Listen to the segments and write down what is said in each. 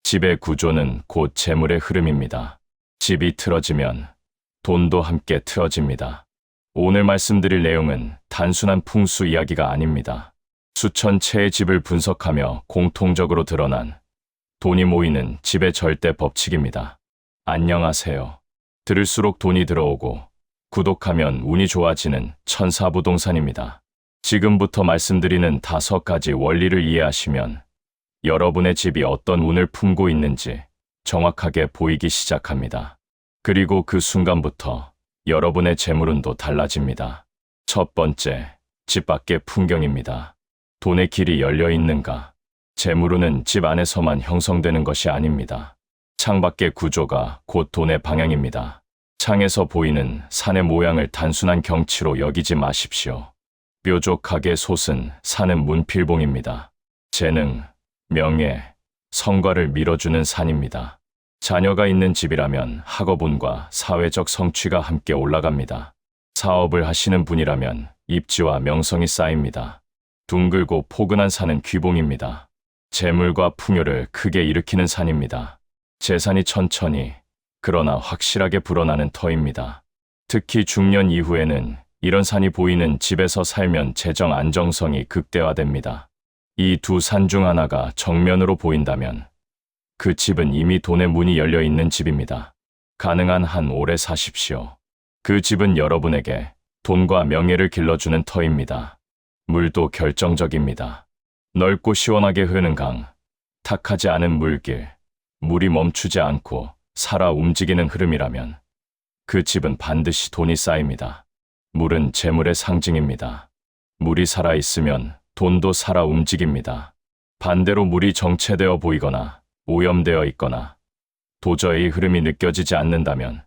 집의 구조는 곧 재물의 흐름입니다. 집이 틀어지면 돈도 함께 틀어집니다. 오늘 말씀드릴 내용은 단순한 풍수 이야기가 아닙니다. 수천 채의 집을 분석하며 공통적으로 드러난 돈이 모이는 집의 절대 법칙입니다. 안녕하세요. 들을수록 돈이 들어오고 구독하면 운이 좋아지는 천사부동산입니다. 지금부터 말씀드리는 5가지 원리를 이해하시면 여러분의 집이 어떤 운을 품고 있는지 정확하게 보이기 시작합니다. 그리고 그 순간부터 여러분의 재물운도 달라집니다. 첫 번째, 집 밖의 풍경입니다. 돈의 길이 열려 있는가? 재물운은 집 안에서만 형성되는 것이 아닙니다. 창밖의 구조가 곧 돈의 방향입니다. 창에서 보이는 산의 모양을 단순한 경치로 여기지 마십시오. 뾰족하게 솟은 산은 문필봉입니다. 재능, 명예, 성과를 밀어주는 산입니다. 자녀가 있는 집이라면 학업운과 사회적 성취가 함께 올라갑니다. 사업을 하시는 분이라면 입지와 명성이 쌓입니다. 둥글고 포근한 산은 귀봉입니다. 재물과 풍요를 크게 일으키는 산입니다. 재산이 천천히 그러나 확실하게 불어나는 터입니다. 특히 중년 이후에는 이런 산이 보이는 집에서 살면 재정 안정성이 극대화됩니다. 이 두 산 중 하나가 정면으로 보인다면 그 집은 이미 돈의 문이 열려 있는 집입니다. 가능한 한 오래 사십시오. 그 집은 여러분에게 돈과 명예를 길러주는 터입니다. 물도 결정적입니다. 넓고 시원하게 흐르는 강, 탁하지 않은 물길, 물이 멈추지 않고 살아 움직이는 흐름이라면 그 집은 반드시 돈이 쌓입니다. 물은 재물의 상징입니다. 물이 살아있으면 돈도 살아 움직입니다. 반대로 물이 정체되어 보이거나 오염되어 있거나 도저히 흐름이 느껴지지 않는다면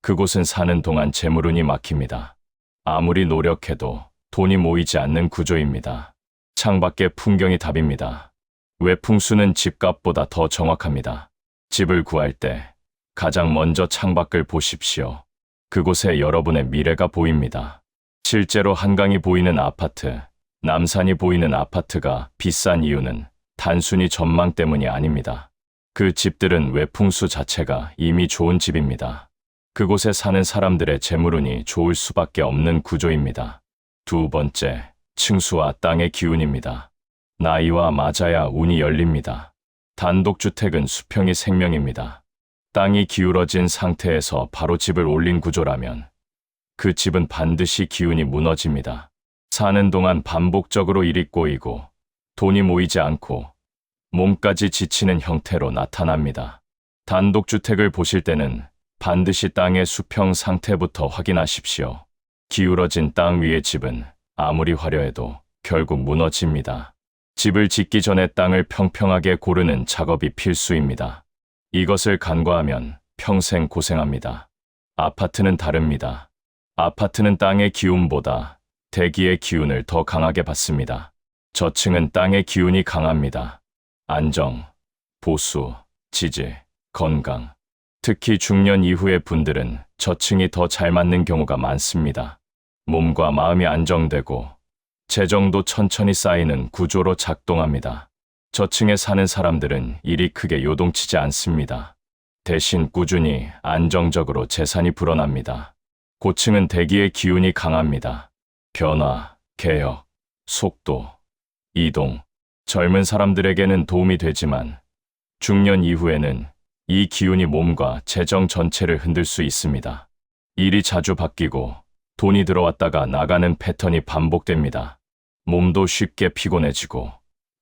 그곳은 사는 동안 재물운이 막힙니다. 아무리 노력해도 돈이 모이지 않는 구조입니다. 창밖의 풍경이 답입니다. 외풍수는 집값보다 더 정확합니다. 집을 구할 때 가장 먼저 창밖을 보십시오. 그곳에 여러분의 미래가 보입니다. 실제로 한강이 보이는 아파트, 남산이 보이는 아파트가 비싼 이유는 단순히 전망 때문이 아닙니다. 그 집들은 외풍수 자체가 이미 좋은 집입니다. 그곳에 사는 사람들의 재물운이 좋을 수밖에 없는 구조입니다. 두 번째, 층수와 땅의 기운입니다. 나이와 맞아야 운이 열립니다. 단독주택은 수평이 생명입니다. 땅이 기울어진 상태에서 바로 집을 올린 구조라면 그 집은 반드시 기운이 무너집니다. 사는 동안 반복적으로 일이 꼬이고 돈이 모이지 않고 몸까지 지치는 형태로 나타납니다. 단독주택을 보실 때는 반드시 땅의 수평 상태부터 확인하십시오. 기울어진 땅 위의 집은 아무리 화려해도 결국 무너집니다. 집을 짓기 전에 땅을 평평하게 고르는 작업이 필수입니다. 이것을 간과하면 평생 고생합니다. 아파트는 다릅니다. 아파트는 땅의 기운보다 대기의 기운을 더 강하게 받습니다. 저층은 땅의 기운이 강합니다. 안정, 보수, 지지, 건강. 특히 중년 이후의 분들은 저층이 더 잘 맞는 경우가 많습니다. 몸과 마음이 안정되고 재정도 천천히 쌓이는 구조로 작동합니다. 저층에 사는 사람들은 일이 크게 요동치지 않습니다. 대신 꾸준히 안정적으로 재산이 불어납니다. 고층은 대기의 기운이 강합니다. 변화, 개혁, 속도, 이동. 젊은 사람들에게는 도움이 되지만 중년 이후에는 이 기운이 몸과 재정 전체를 흔들 수 있습니다. 일이 자주 바뀌고 돈이 들어왔다가 나가는 패턴이 반복됩니다. 몸도 쉽게 피곤해지고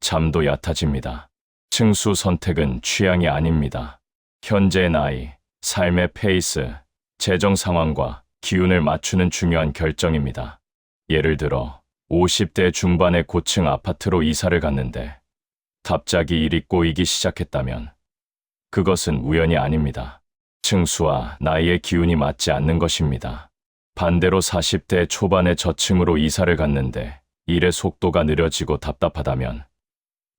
잠도 얕아집니다. 층수 선택은 취향이 아닙니다. 현재의 나이, 삶의 페이스, 재정 상황과 기운을 맞추는 중요한 결정입니다. 예를 들어 50대 중반의 고층 아파트로 이사를 갔는데 갑자기 일이 꼬이기 시작했다면 그것은 우연이 아닙니다. 층수와 나이의 기운이 맞지 않는 것입니다. 반대로 40대 초반의 저층으로 이사를 갔는데 일의 속도가 느려지고 답답하다면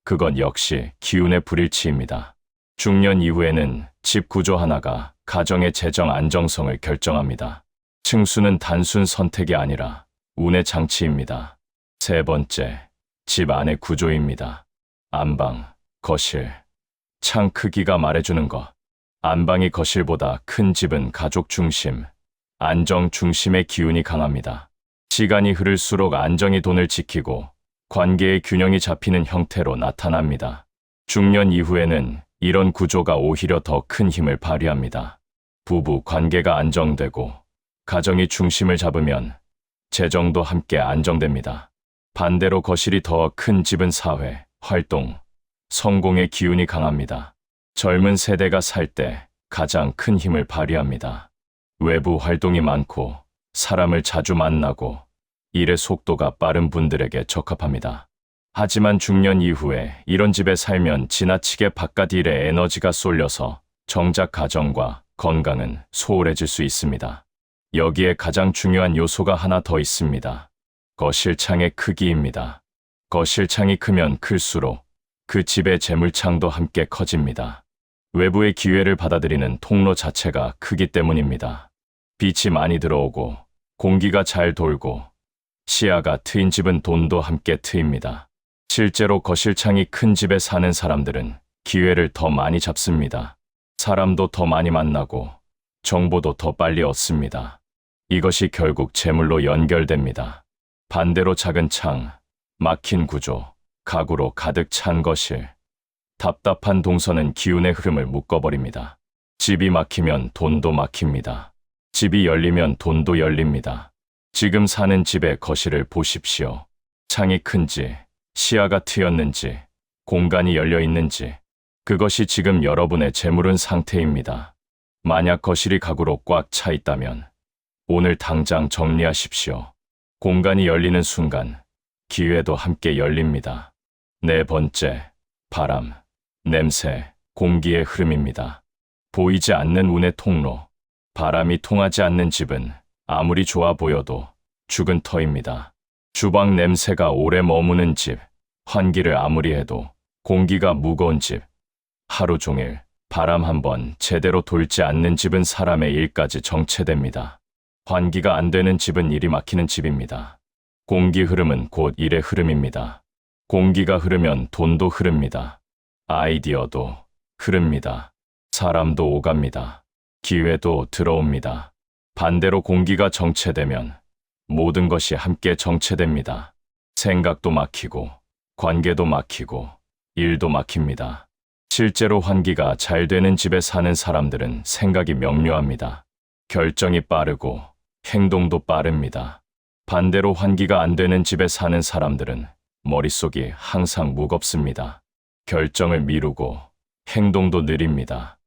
그건 역시 기운의 불일치입니다. 중년 이후에는 집 구조 하나가 가정의 재정 안정성을 결정합니다. 층수는 단순 선택이 아니라 운의 장치입니다. 세 번째, 집 안의 구조입니다. 안방, 거실, 창 크기가 말해주는 것. 안방이 거실보다 큰 집은 가족 중심, 안정 중심의 기운이 강합니다. 시간이 흐를수록 안정이 돈을 지키고 관계의 균형이 잡히는 형태로 나타납니다. 중년 이후에는 이런 구조가 오히려 더 큰 힘을 발휘합니다. 부부 관계가 안정되고 가정이 중심을 잡으면 재정도 함께 안정됩니다. 반대로 거실이 더 큰 집은 사회, 활동, 성공의 기운이 강합니다. 젊은 세대가 살 때 가장 큰 힘을 발휘합니다. 외부 활동이 많고 사람을 자주 만나고 일의 속도가 빠른 분들에게 적합합니다. 하지만 중년 이후에 이런 집에 살면 지나치게 바깥 일에 에너지가 쏠려서 정작 가정과 건강은 소홀해질 수 있습니다. 여기에 가장 중요한 요소가 하나 더 있습니다. 거실 창의 크기입니다. 거실 창이 크면 클수록 그 집의 재물창도 함께 커집니다. 외부의 기회를 받아들이는 통로 자체가 크기 때문입니다. 빛이 많이 들어오고 공기가 잘 돌고 시야가 트인 집은 돈도 함께 트입니다. 실제로 거실창이 큰 집에 사는 사람들은 기회를 더 많이 잡습니다. 사람도 더 많이 만나고 정보도 더 빨리 얻습니다. 이것이 결국 재물로 연결됩니다. 반대로 작은 창, 막힌 구조, 가구로 가득 찬 거실, 답답한 동선은 기운의 흐름을 묶어버립니다. 집이 막히면 돈도 막힙니다. 집이 열리면 돈도 열립니다. 지금 사는 집의 거실을 보십시오. 창이 큰지, 시야가 트였는지, 공간이 열려 있는지, 그것이 지금 여러분의 재물운 상태입니다. 만약 거실이 가구로 꽉 차 있다면 오늘 당장 정리하십시오. 공간이 열리는 순간 기회도 함께 열립니다. 네 번째, 바람, 냄새, 공기의 흐름입니다. 보이지 않는 운의 통로. 바람이 통하지 않는 집은 아무리 좋아 보여도 죽은 터입니다. 주방 냄새가 오래 머무는 집, 환기를 아무리 해도 공기가 무거운 집, 하루 종일 바람 한 번 제대로 돌지 않는 집은 사람의 일까지 정체됩니다. 환기가 안 되는 집은 일이 막히는 집입니다. 공기 흐름은 곧 일의 흐름입니다. 공기가 흐르면 돈도 흐릅니다. 아이디어도 흐릅니다. 사람도 오갑니다. 기회도 들어옵니다. 반대로 공기가 정체되면 모든 것이 함께 정체됩니다. 생각도 막히고, 관계도 막히고, 일도 막힙니다. 실제로 환기가 잘 되는 집에 사는 사람들은 생각이 명료합니다. 결정이 빠르고, 행동도 빠릅니다. 반대로 환기가 안 되는 집에 사는 사람들은 머릿속이 항상 무겁습니다. 결정을 미루고, 행동도 느립니다.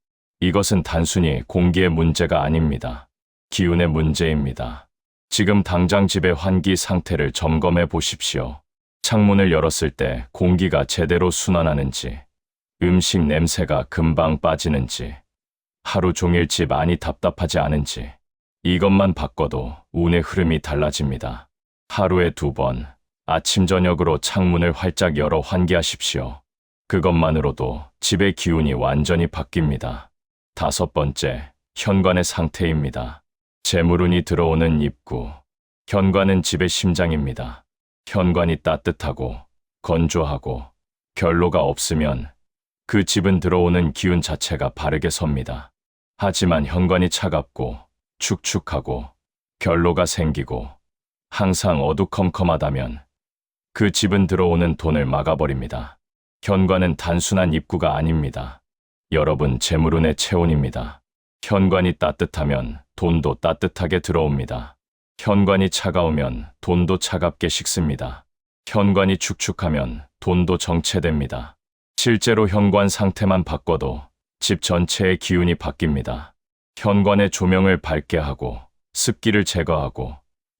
이것은 단순히 공기의 문제가 아닙니다. 기운의 문제입니다. 지금 당장 집의 환기 상태를 점검해 보십시오. 창문을 열었을 때 공기가 제대로 순환하는지, 음식 냄새가 금방 빠지는지, 하루 종일 집 안이 답답하지 않은지, 이것만 바꿔도 운의 흐름이 달라집니다. 하루에 2번, 아침 저녁으로 창문을 활짝 열어 환기하십시오. 그것만으로도 집의 기운이 완전히 바뀝니다. 5번째, 현관의 상태입니다. 재물운이 들어오는 입구. 현관은 집의 심장입니다. 현관이 따뜻하고 건조하고 결로가 없으면 그 집은 들어오는 기운 자체가 바르게 섭니다. 하지만 현관이 차갑고 축축하고 결로가 생기고 항상 어두컴컴하다면 그 집은 들어오는 돈을 막아버립니다. 현관은 단순한 입구가 아닙니다. 여러분 재물운의 체온입니다. 현관이 따뜻하면 돈도 따뜻하게 들어옵니다. 현관이 차가우면 돈도 차갑게 식습니다. 현관이 축축하면 돈도 정체됩니다. 실제로 현관 상태만 바꿔도 집 전체의 기운이 바뀝니다. 현관의 조명을 밝게 하고 습기를 제거하고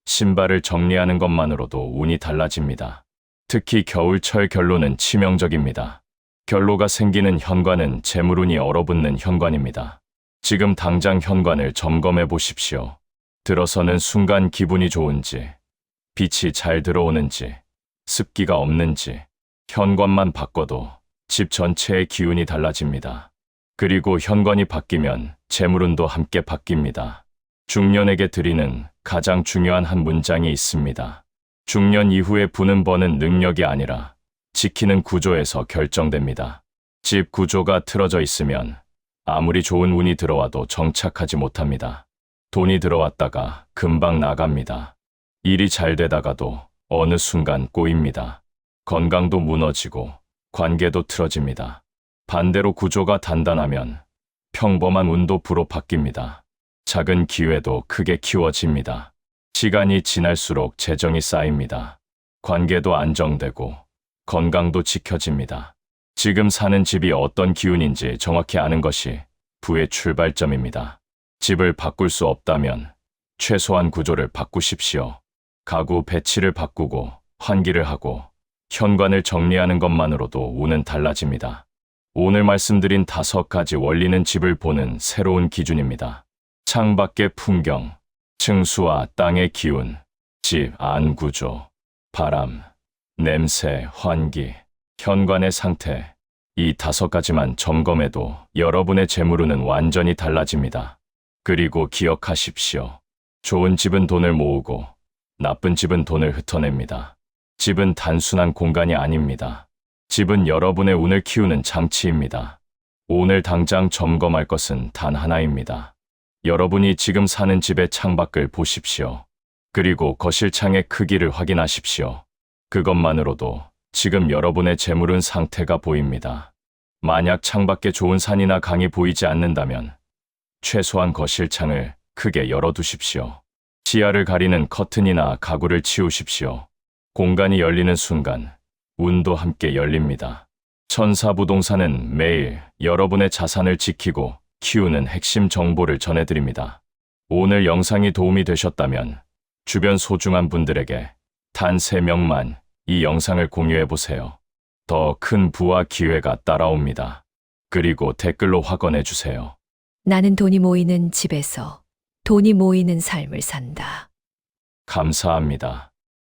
신발을 정리하는 것만으로도 운이 달라집니다. 특히 겨울철 결로는 치명적입니다. 결로가 생기는 현관은 재물운이 얼어붙는 현관입니다. 지금 당장 현관을 점검해 보십시오. 들어서는 순간 기분이 좋은지, 빛이 잘 들어오는지, 습기가 없는지, 현관만 바꿔도 집 전체의 기운이 달라집니다. 그리고 현관이 바뀌면 재물운도 함께 바뀝니다. 중년에게 드리는 가장 중요한 한 문장이 있습니다. 중년 이후에 부는 버는 능력이 아니라 지키는 구조에서 결정됩니다. 집 구조가 틀어져 있으면 아무리 좋은 운이 들어와도 정착하지 못합니다. 돈이 들어왔다가 금방 나갑니다. 일이 잘 되다가도 어느 순간 꼬입니다. 건강도 무너지고 관계도 틀어집니다. 반대로 구조가 단단하면 평범한 운도 불로 바뀝니다. 작은 기회도 크게 키워집니다. 시간이 지날수록 재정이 쌓입니다. 관계도 안정되고 건강도 지켜집니다. 지금 사는 집이 어떤 기운인지 정확히 아는 것이 부의 출발점입니다. 집을 바꿀 수 없다면 최소한 구조를 바꾸십시오. 가구 배치를 바꾸고 환기를 하고 현관을 정리하는 것만으로도 운은 달라집니다. 오늘 말씀드린 5가지 원리는 집을 보는 새로운 기준입니다. 창밖의 풍경, 층수와 땅의 기운, 집 안 구조, 바람, 냄새, 환기, 현관의 상태, 이 5가지만 점검해도 여러분의 재물운은 완전히 달라집니다. 그리고 기억하십시오. 좋은 집은 돈을 모으고 나쁜 집은 돈을 흩어냅니다. 집은 단순한 공간이 아닙니다. 집은 여러분의 운을 키우는 장치입니다. 오늘 당장 점검할 것은 단 하나입니다. 여러분이 지금 사는 집의 창밖을 보십시오. 그리고 거실 창의 크기를 확인하십시오. 그것만으로도 지금 여러분의 재물운 상태가 보입니다. 만약 창밖에 좋은 산이나 강이 보이지 않는다면 최소한 거실 창을 크게 열어두십시오. 시야를 가리는 커튼이나 가구를 치우십시오. 공간이 열리는 순간 운도 함께 열립니다. 천사부동산은 매일 여러분의 자산을 지키고 키우는 핵심 정보를 전해드립니다. 오늘 영상이 도움이 되셨다면 주변 소중한 분들에게 단 3명만 이 영상을 공유해보세요. 더 큰 부와 기회가 따라옵니다. 그리고 댓글로 확언해주세요. 나는 돈이 모이는 집에서 돈이 모이는 삶을 산다. 감사합니다.